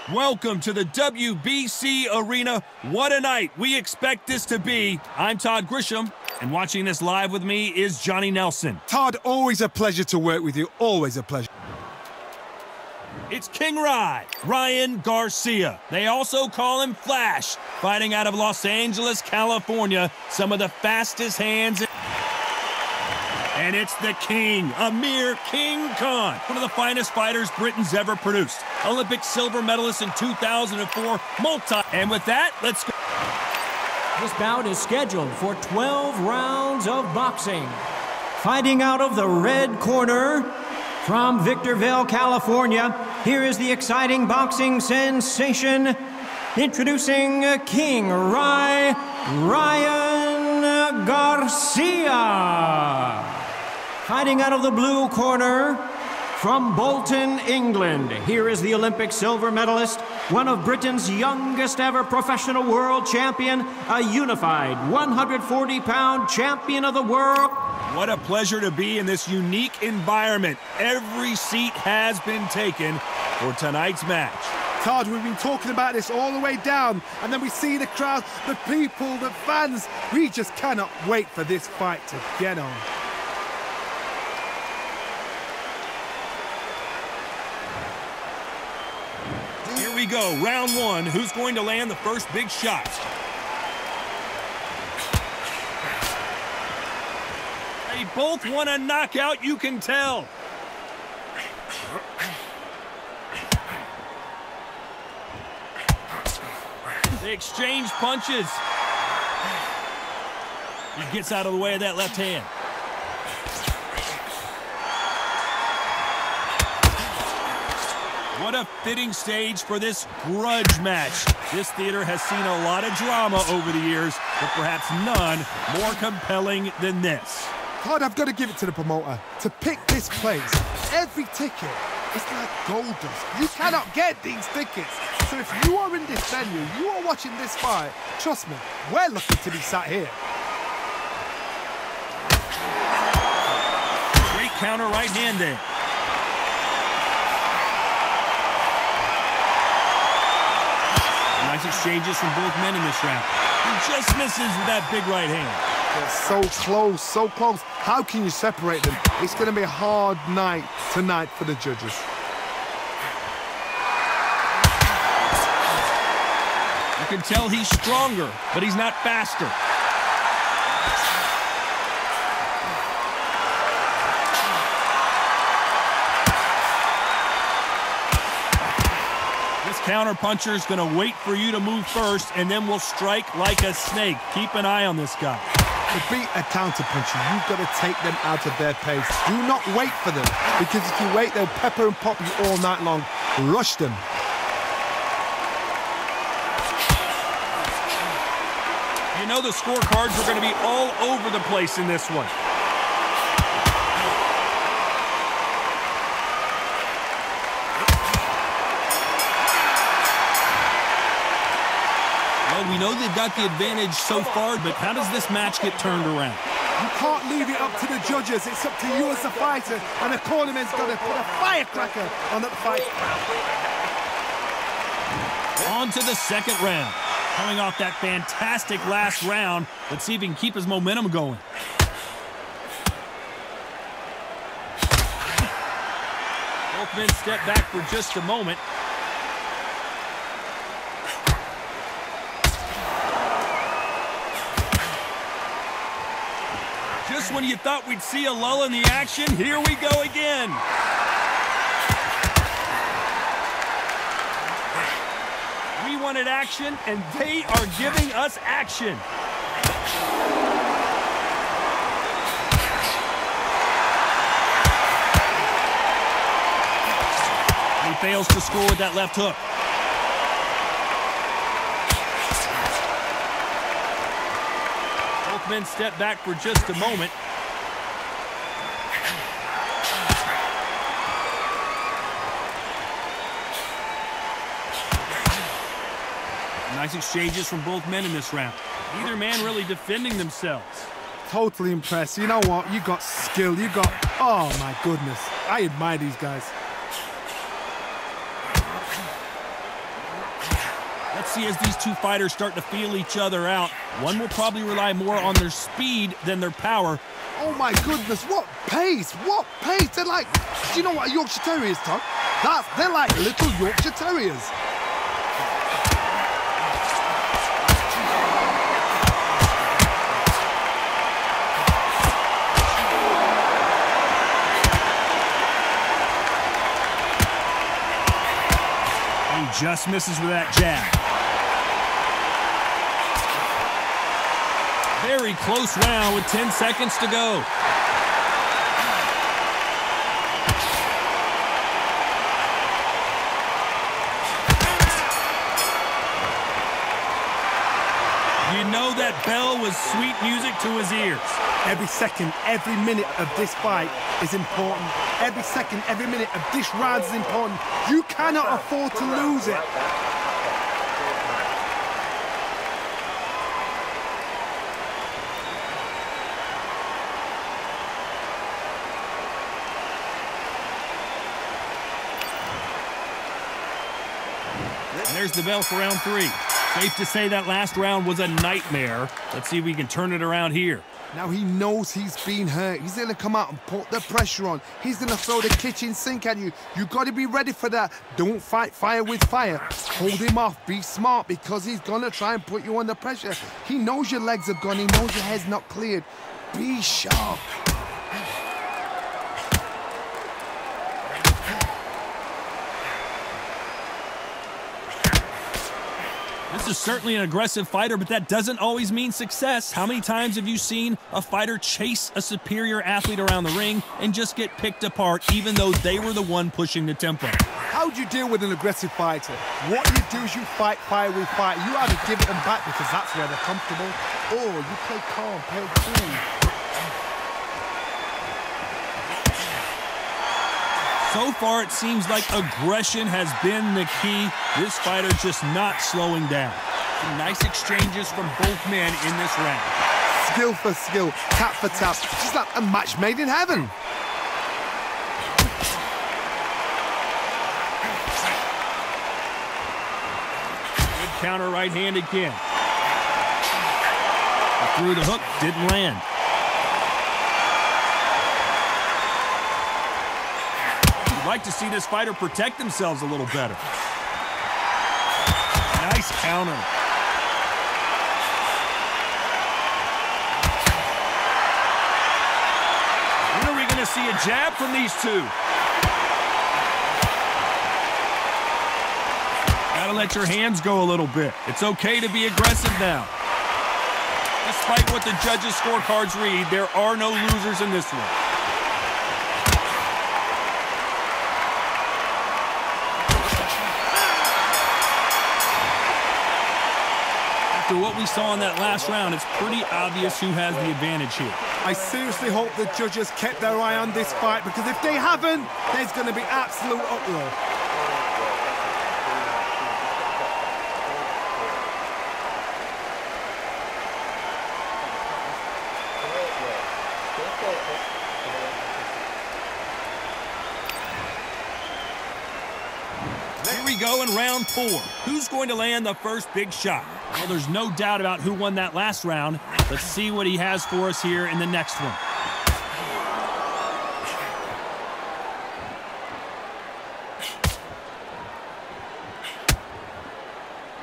Welcome to the WBC Arena. What a night we expect this to be. I'm Todd Grisham, and watching this live with me is Johnny Nelson. Todd, always a pleasure to work with you. Always a pleasure. It's King Ryan Garcia. They also call him Flash, fighting out of Los Angeles, California. Some of the fastest hands. And it's the King, Amir King Khan, one of the finest fighters Britain's ever produced. Olympic silver medalist in 2004, And with that, let's go. This bout is scheduled for 12 rounds of boxing. Fighting out of the red corner, from Victorville, California, here is the exciting boxing sensation. Introducing King Ryan Garcia. Fighting out of the blue corner, from Bolton, England, here is the Olympic silver medalist, one of Britain's youngest ever professional world champion, a unified 140-pound champion of the world. What a pleasure to be in this unique environment. Every seat has been taken for tonight's match. Todd, we've been talking about this all the way down, and then we see the crowd, the people, the fans. We just cannot wait for this fight to get on. Here we go, round one. Who's going to land the first big shot? They both want a knockout, you can tell. They exchange punches. He gets out of the way of that left hand. What a fitting stage for this grudge match. This theater has seen a lot of drama over the years, but perhaps none more compelling than this. Todd, I've got to give it to the promoter. To pick this place, every ticket is like gold dust. You cannot get these tickets. So if you are in this venue, you are watching this fight, trust me, we're lucky to be sat here. Great counter right hand there. Nice exchanges from both men in this round. He just misses with that big right hand. They're so close, so close. How can you separate them? It's going to be a hard night tonight for the judges. You can tell he's stronger, but he's not faster. This counter-puncher is going to wait for you to move first, and then will strike like a snake. Keep an eye on this guy. To beat a counter-puncher, you've got to take them out of their pace. Do not wait for them, because if you wait, they'll pepper and pop you all night long. Rush them. You know the scorecards are going to be all over the place in this one. Well, we know they've got the advantage so far, but how does this match get turned around? You can't leave it up to the judges. It's up to you as a fighter, and the cornerman's got to put a firecracker on that fight. On to the second round. Coming off that fantastic last round, let's see if he can keep his momentum going. Both men step back for just a moment. Just when you thought we'd see a lull in the action, here we go again. We wanted action, and they are giving us action. He fails to score with that left hook. Both men step back for just a moment. Nice exchanges from both men in this round. Neither man really defending themselves. Totally impressed. You know what? You got skill. You got... Oh, my goodness. I admire these guys. Let's see as these two fighters start to feel each other out. One will probably rely more on their speed than their power. Oh my goodness, what pace, what pace. They're like, do you know what a Yorkshire Terrier is, Tom? They're like little Yorkshire Terriers. He just misses with that jab. Very close round with 10 seconds to go. You know that bell was sweet music to his ears. Every second, every minute of this fight is important. Every second, every minute of this round is important. You cannot afford to lose it. There's the bell for round 3. Safe to say that last round was a nightmare. Let's see if we can turn it around here. Now he knows he's been hurt. He's going to come out and put the pressure on. He's going to throw the kitchen sink at you. You've got to be ready for that. Don't fight fire with fire. Hold him off. Be smart because he's going to try and put you under pressure. He knows your legs are gone. He knows your head's not cleared. Be sharp. This is certainly an aggressive fighter, but that doesn't always mean success. How many times have you seen a fighter chase a superior athlete around the ring and just get picked apart even though they were the one pushing the tempo? How do you deal with an aggressive fighter? What you do is you fight fire with fire. You either give it them back because that's where they're comfortable, or you play calm, play cool. So far, it seems like aggression has been the key. This fighter just not slowing down. Some nice exchanges from both men in this round. Skill for skill, tap for tap. Just like a match made in heaven. Good counter right hand again. Through the hook, didn't land. I'd like to see this fighter protect themselves a little better. Nice counter. When are we going to see a jab from these two? Gotta let your hands go a little bit. It's okay to be aggressive now. Despite what the judges' scorecards read, there are no losers in this one. After what we saw in that last round, it's pretty obvious who has the advantage here. I seriously hope the judges kept their eye on this fight, because if they haven't, there's going to be absolute uproar. Here we go in round 4. Who's going to land the first big shot? Well, there's no doubt about who won that last round. Let's see what he has for us here in the next one.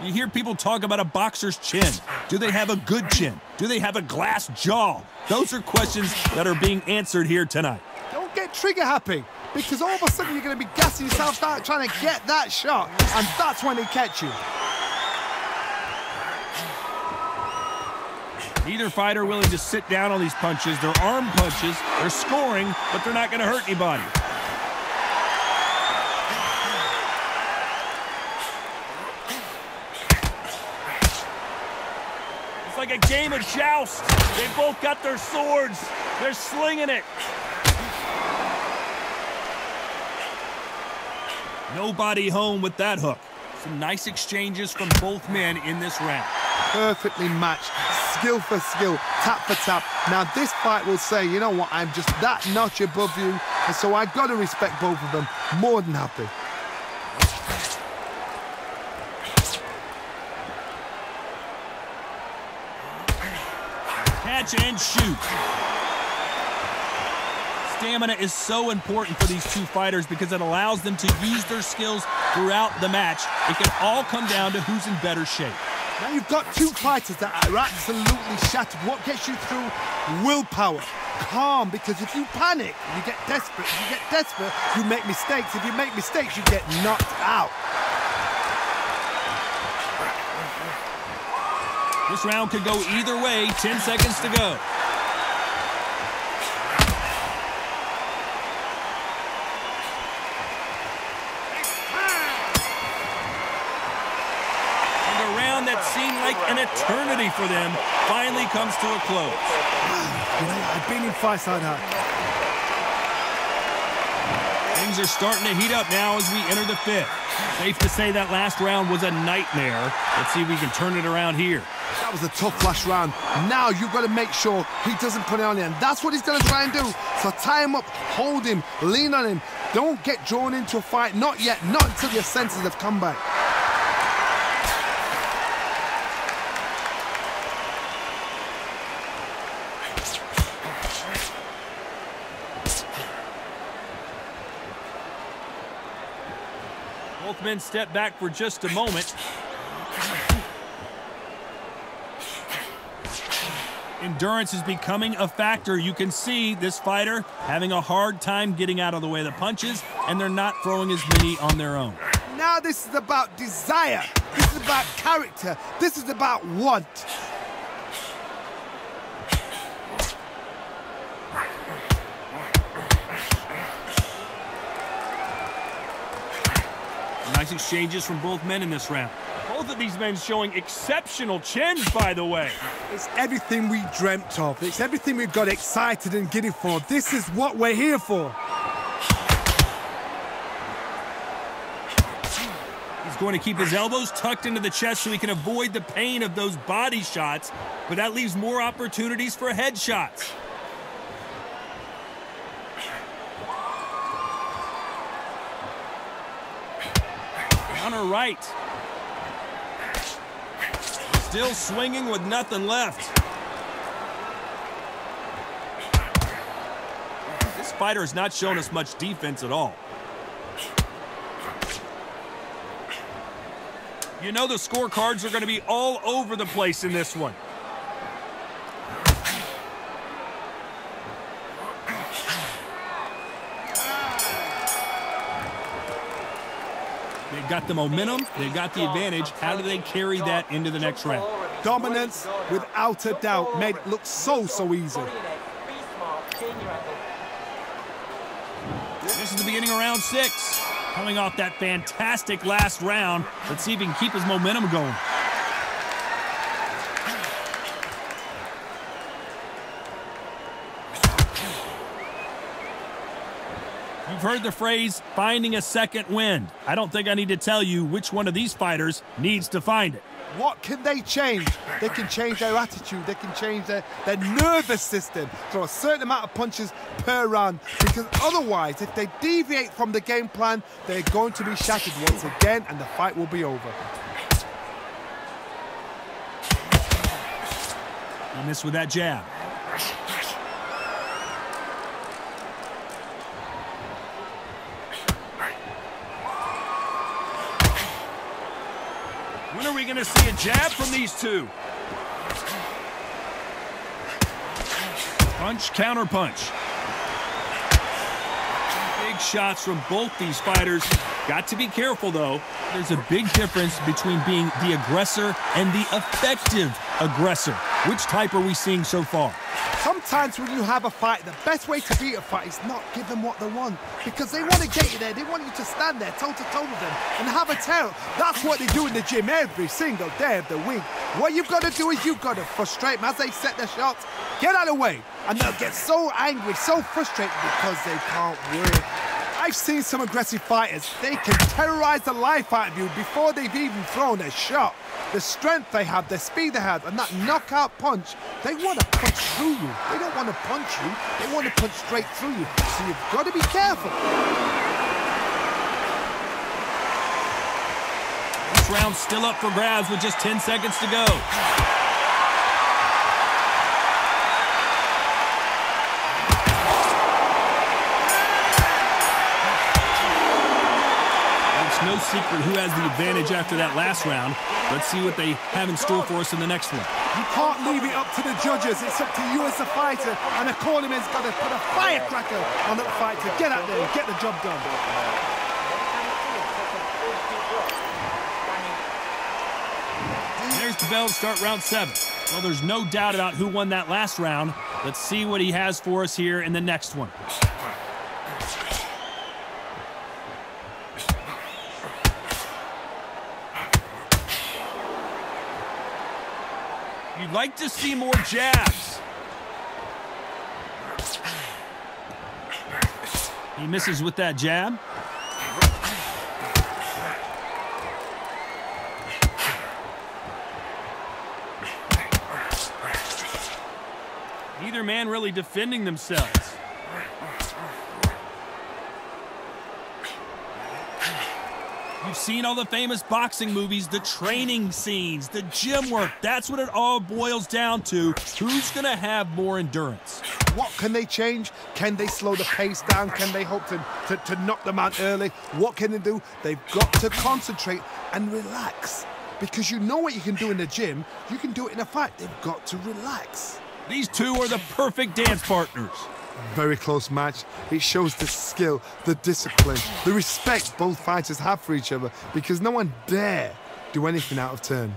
You hear people talk about a boxer's chin. Do they have a good chin? Do they have a glass jaw? Those are questions that are being answered here tonight. Don't get trigger happy, because all of a sudden you're going to be gassing yourself out trying to get that shot, and that's when they catch you. Neither fighter willing to sit down on these punches. They're arm punches. They're scoring, but they're not going to hurt anybody. It's like a game of joust. They both got their swords. They're slinging it. Nobody home with that hook. Some nice exchanges from both men in this round. Perfectly matched, skill for skill, tap for tap. Now this fight will say, you know what, I'm just that notch above you, and so I've got to respect both of them. More than happy. catch and shoot. Stamina is so important for these two fighters because it allows them to use their skills throughout the match. It can all come down to who's in better shape. Now you've got two fighters that are absolutely shattered. What gets you through? Willpower. Calm, because if you panic, you get desperate. If you get desperate, you make mistakes. If you make mistakes, you get knocked out. This round could go either way. 10 seconds to go. That seemed like an eternity for them finally comes to a close. I've been in fights like that. Things are starting to heat up now as we enter the fifth. Safe to say that last round was a nightmare. Let's see if we can turn it around here. That was a tough last round. Now you've got to make sure he doesn't put it on him. That's what he's going to try and do. So tie him up, hold him, lean on him. Don't get drawn into a fight. Not yet. Not until your senses have come back. Both men step back for just a moment. Endurance is becoming a factor. You can see this fighter having a hard time getting out of the way of the punches, and they're not throwing as many on their own. Now this is about desire. This is about character. This is about want. Nice exchanges from both men in this round. Both of these men showing exceptional chins, by the way. It's everything we dreamt of. It's everything we got excited and giddy for. This is what we're here for. He's going to keep his elbows tucked into the chest so he can avoid the pain of those body shots, but that leaves more opportunities for headshots. Counter right. Still swinging with nothing left. This fighter has not shown us much defense at all. You know the scorecards are going to be all over the place in this one. They've got the momentum, they've got the advantage. How do they carry that into the next round? Dominance, without a doubt, made it look so easy. This is the beginning of round 6. Coming off that fantastic last round. Let's see if he can keep his momentum going. You've heard the phrase, finding a second wind. I don't think I need to tell you which one of these fighters needs to find it. What can they change? They can change their attitude. They can change their nervous system. Throw a certain amount of punches per round. Because otherwise, if they deviate from the game plan, they're going to be shattered once again and the fight will be over. He missed with that jab. When are we going to see a jab from these two? Punch, counter punch. Big shots from both these fighters. Got to be careful, though. There's a big difference between being the aggressor and the effective aggressor. Which type are we seeing so far? Sometimes when you have a fight, the best way to beat a fight is not give them what they want. Because they want to get you there. They want you to stand there toe-to-toe with them and have a tear. That's what they do in the gym every single day of the week. What you've got to do is you've got to frustrate them as they set their shots. Get out of the way. And they'll get so angry, so frustrated because they can't win. I've seen some aggressive fighters. They can terrorize the life out of you before they've even thrown a shot. The strength they have, the speed they have, and that knockout punch, they want to punch through you. They don't want to punch you. They want to punch straight through you. So you've got to be careful. This round's still up for grabs with just 10 seconds to go. it's no secret who has the advantage after that last round. Let's see what they have in store for us in the next one. You can't leave it up to the judges. It's up to you as a fighter, and a cornerman's got to put a firecracker on that fight to get out there and get the job done. There's the bell to start round 7. Well, there's no doubt about who won that last round. Let's see what he has for us here in the next one. You'd like to see more jabs. He misses with that jab. Neither man really defending themselves. You've seen all the famous boxing movies, the training scenes, the gym work. That's what it all boils down to. Who's going to have more endurance? What can they change? Can they slow the pace down? Can they hope to knock them out early? What can they do? They've got to concentrate and relax. Because you know what you can do in the gym, you can do it in a fight. They've got to relax. These two are the perfect dance partners. Very close match. It shows the skill, the discipline, the respect both fighters have for each other, because no one dare do anything out of turn.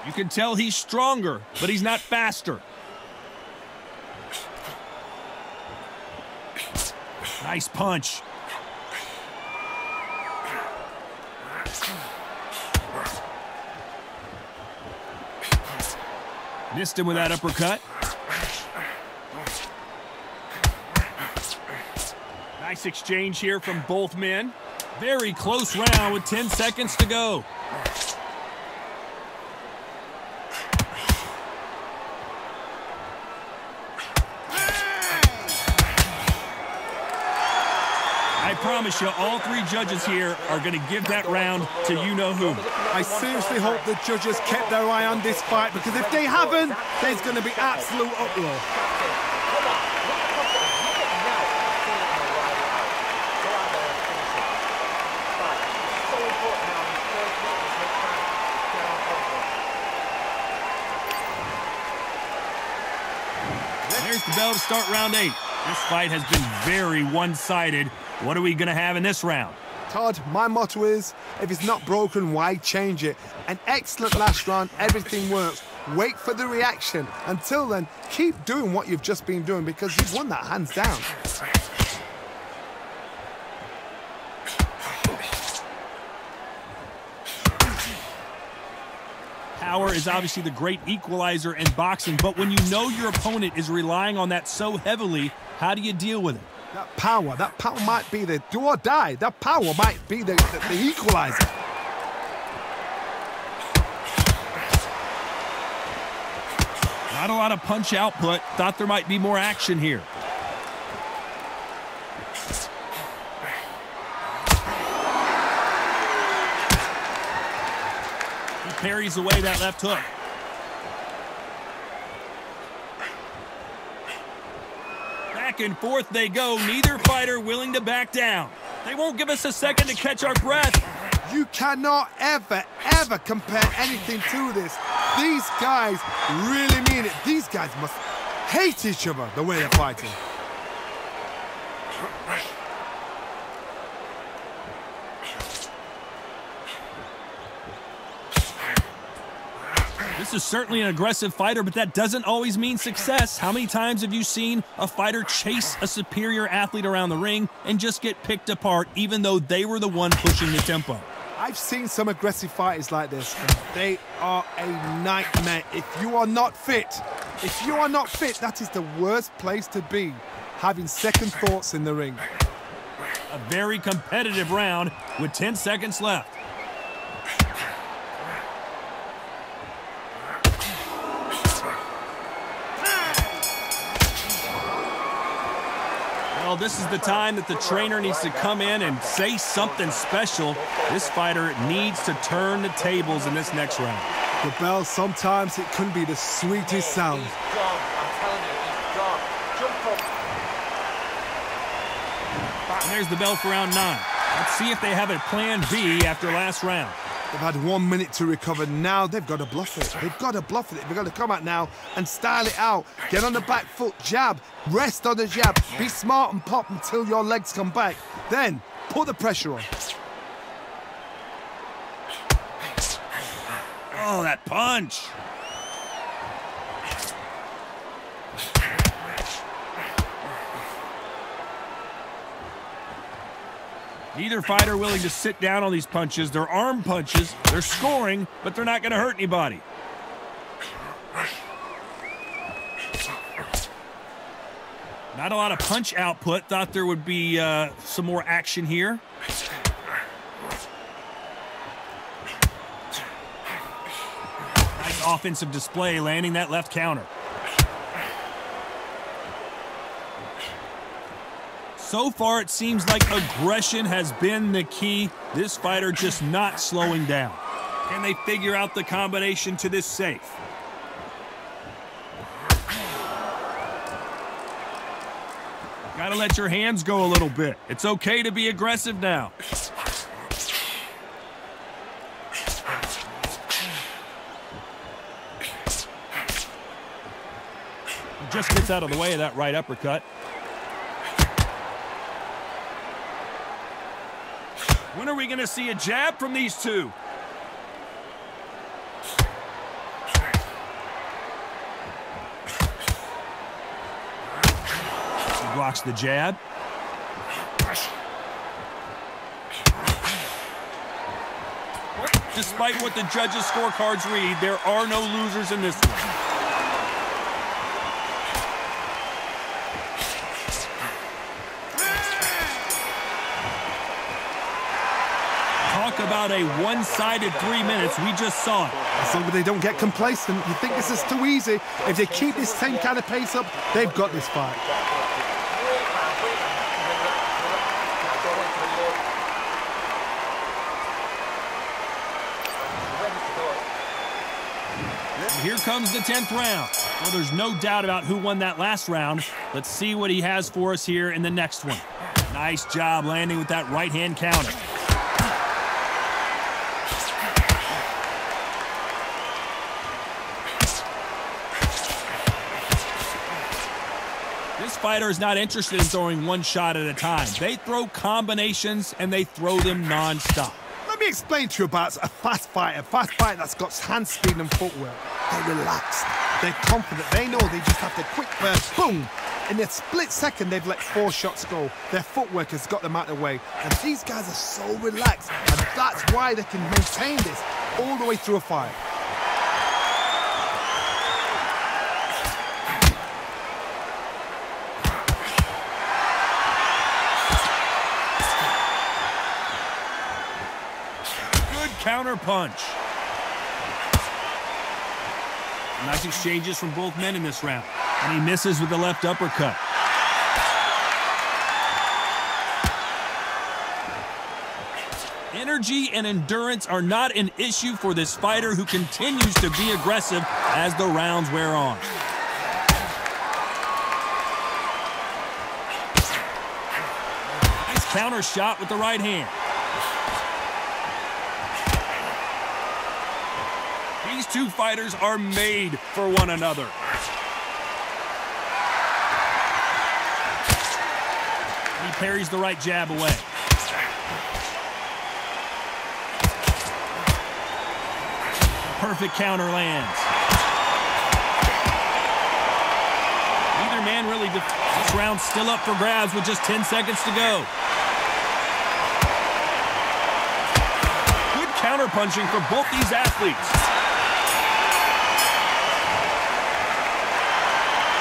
You can tell he's stronger, but he's not faster. Nice punch. Missed him with that uppercut. Nice exchange here from both men. Very close round with 10 seconds to go. I promise you, all three judges here are going to give that round to you-know-who. I seriously hope the judges kept their eye on this fight, because if they haven't, there's going to be absolute uproar. There's the bell to start round 8. This fight has been very one-sided. What are we going to have in this round? Todd, my motto is, if it's not broken, why change it? An excellent last round, everything works. Wait for the reaction. Until then, keep doing what you've just been doing, because you've won that hands down. Power is obviously the great equalizer in boxing, but when you know your opponent is relying on that so heavily, how do you deal with it? That power might be the do or die. That power might be the equalizer. Not a lot of punch output. Thought there might be more action here. He parries away that left hook. Back and forth they go. Neither fighter willing to back down. They won't give us a second to catch our breath. You cannot ever compare anything to this. These guys really mean it. These guys must hate each other the way they're fighting. This is certainly an aggressive fighter, but that doesn't always mean success. How many times have you seen a fighter chase a superior athlete around the ring and just get picked apart, even though they were the one pushing the tempo? I've seen some aggressive fighters like this, and they are a nightmare. If you are not fit, that is the worst place to be, having second thoughts in the ring. A very competitive round with 10 seconds left. Well, this is the time that the trainer needs to come in and say something special. This fighter needs to turn the tables in this next round. The bell, sometimes it can be the sweetest sound. He's gone. I'm telling you, he's gone. Jump up. And there's the bell for round 9. Let's see if they have a plan B after last round. They've had 1 minute to recover. Now they've got to bluff it. They've got to bluff it. They've got to come out now and style it out. Get on the back foot, jab, rest on the jab. Be smart and pop until your legs come back. Then put the pressure on. Oh, that punch. Neither fighter willing to sit down on these punches. They're arm punches. They're scoring, but they're not going to hurt anybody. Not a lot of punch output. Thought there would be some more action here. Nice offensive display, landing that left counter. So far, it seems like aggression has been the key. This fighter just not slowing down. Can they figure out the combination to this safe? Gotta let your hands go a little bit. It's okay to be aggressive now. He just gets out of the way of that right uppercut. When are we going to see a jab from these two? He blocks the jab. Despite what the judges' scorecards read, there are no losers in this one. Talk about a one-sided 3 minutes. We just saw it. As long as they don't get complacent, you think this is too easy. If they keep this same kind of pace up, they've got this fight. Here comes the 10th round. Well, there's no doubt about who won that last round. Let's see what he has for us here in the next one. Nice job landing with that right-hand counter. This fighter is not interested in throwing one shot at a time. They throw combinations, and they throw them non-stop. Let me explain to you about a fast fighter that's got hand speed and footwork. They're relaxed, they're confident, they know they just have to quick burst, boom! In a split second, they've let 4 shots go. Their footwork has got them out of the way. And these guys are so relaxed, and that's why they can maintain this all the way through a fight. Counter punch. Nice exchanges from both men in this round. And he misses with the left uppercut. Energy and endurance are not an issue for this fighter who continues to be aggressive as the rounds wear on. Nice counter shot with the right hand. These two fighters are made for one another. He parries the right jab away. Perfect counter lands. Neither man really. This round's still up for grabs with just 10 seconds to go. Good counter punching for both these athletes.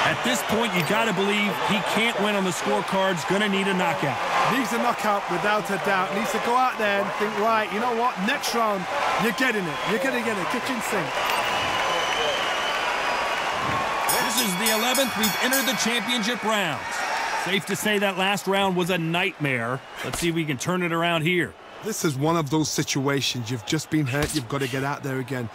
At this point, you got to believe he can't win on the scorecards. Going to need a knockout. Needs a knockout without a doubt. Needs to go out there and think, right, you know what? Next round, you're getting it. You're going to get it. Kitchen sink. This is the 11th. We've entered the championship rounds. Safe to say that last round was a nightmare. Let's see if we can turn it around here. This is one of those situations. You've just been hurt. You've got to get out there again.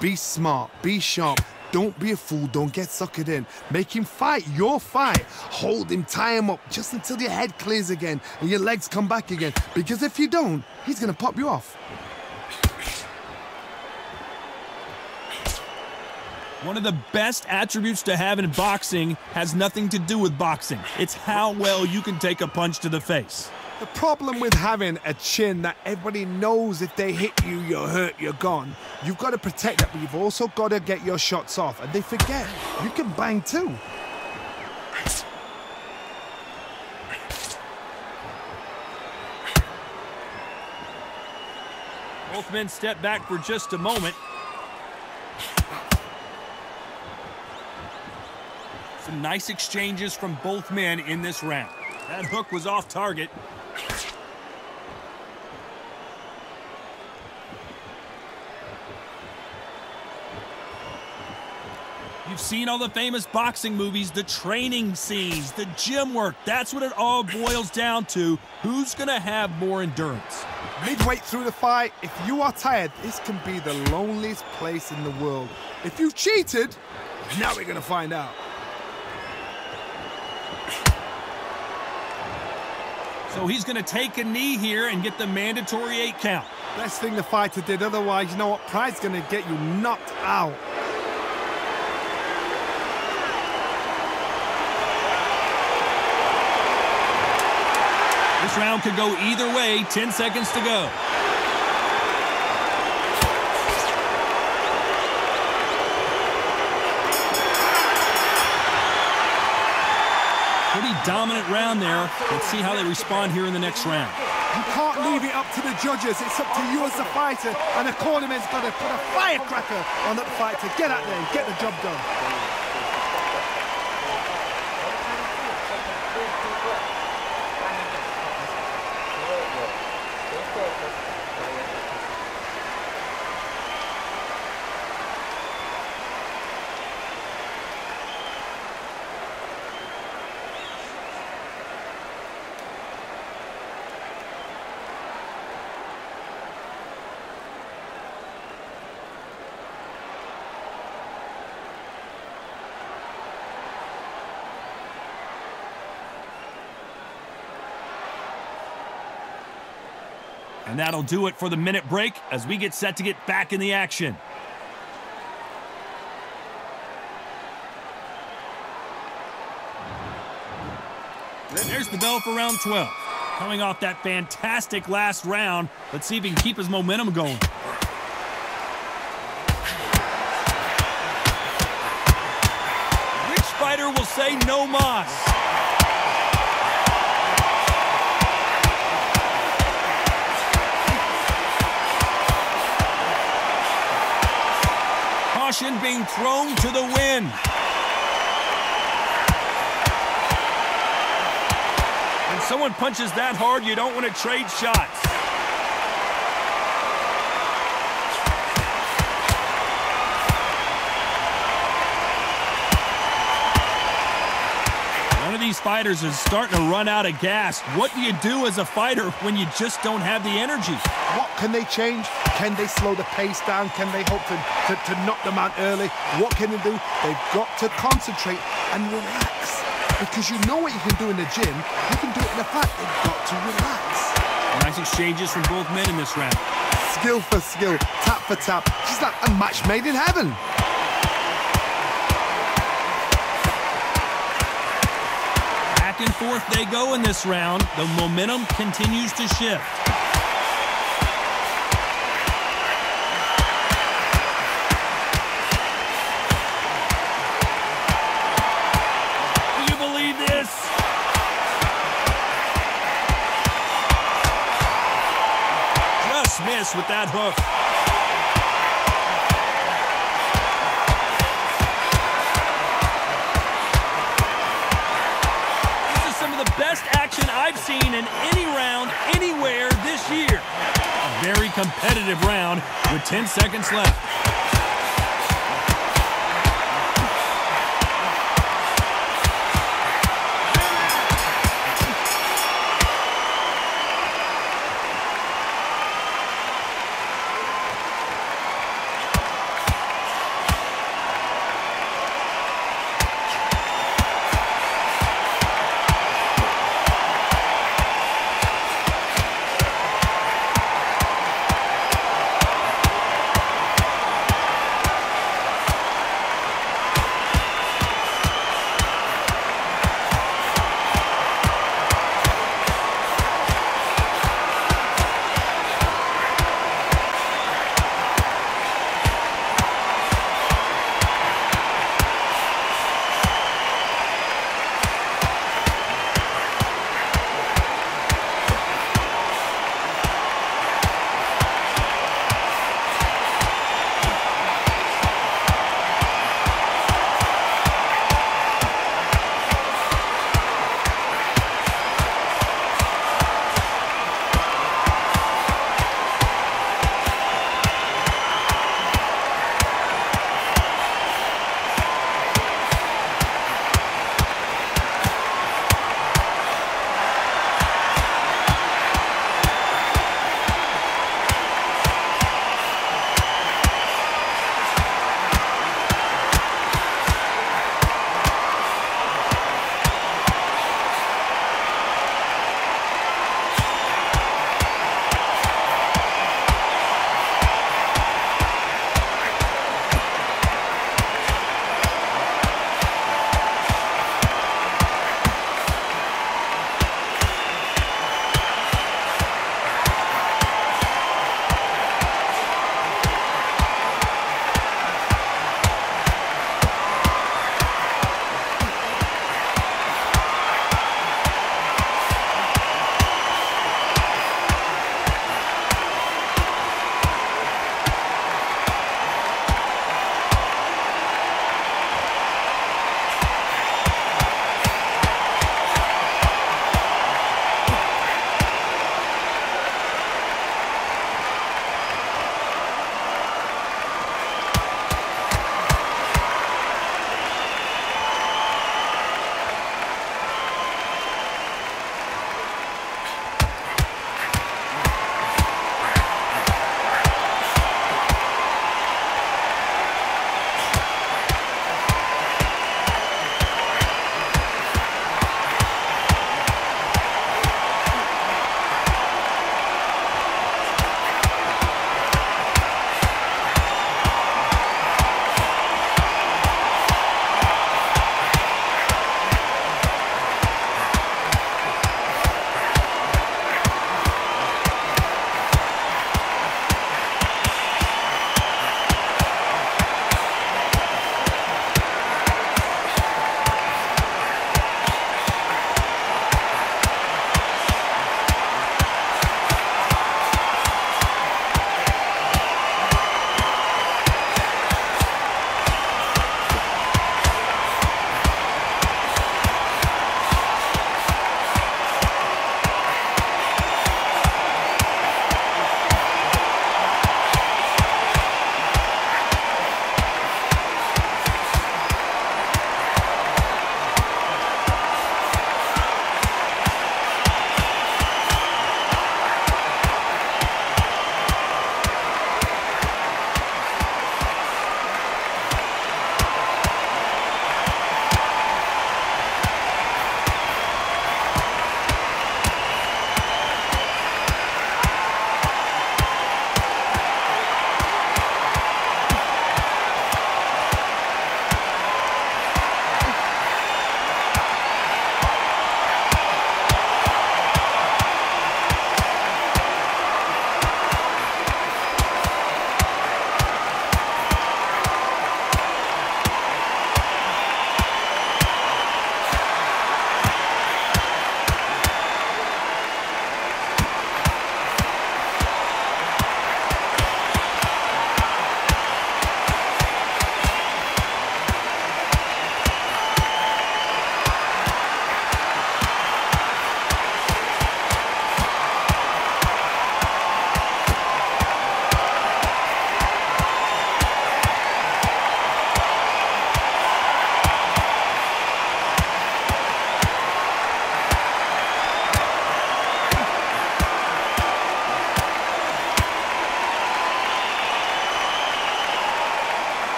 Be smart, be sharp. Don't be a fool, don't get suckered in. Make him fight your fight. Hold him, tie him up, just until your head clears again and your legs come back again. Because if you don't, he's gonna pop you off. One of the best attributes to have in boxing has nothing to do with boxing. It's how well you can take a punch to the face. The problem with having a chin that everybody knows if they hit you, you're hurt, you're gone. You've got to protect that, but you've also got to get your shots off. And they forget, you can bang too. Both men step back for just a moment. Some nice exchanges from both men in this round. That hook was off target. You've seen all the famous boxing movies, the training scenes, the gym work. That's what it all boils down to. Who's going to have more endurance? Midway through the fight, if you are tired, this can be the loneliest place in the world. If you've cheated, now we're going to find out. So he's going to take a knee here and get the mandatory 8 count. Best thing the fighter did, otherwise, you know what? Pride's going to get you knocked out. This round could go either way, 10 seconds to go. Pretty dominant round there. Let's see how they respond here in the next round. You can't leave it up to the judges. It's up to you as the fighter, and the cornerman's got to put a firecracker on that fight to get out there and get the job done. And that'll do it for the minute break as we get set to get back in the action. There's the bell for round 12. Coming off that fantastic last round, let's see if he can keep his momentum going. Which fighter will say no mas? Caution being thrown to the wind. When someone punches that hard, you don't want to trade shots. One of these fighters is starting to run out of gas. What do you do as a fighter when you just don't have the energy? What can they change? Can they slow the pace down? Can they hope to knock them out early? What can they do? They've got to concentrate and relax. Because you know what you can do in the gym, you can do it in the fight. They've got to relax. Nice exchanges from both men in this round. Skill for skill, tap for tap. Just like a match made in heaven. Back and forth they go in this round. The momentum continues to shift. Miss with that hook. This is some of the best action I've seen in any round, anywhere this year. A very competitive round with 10 seconds left.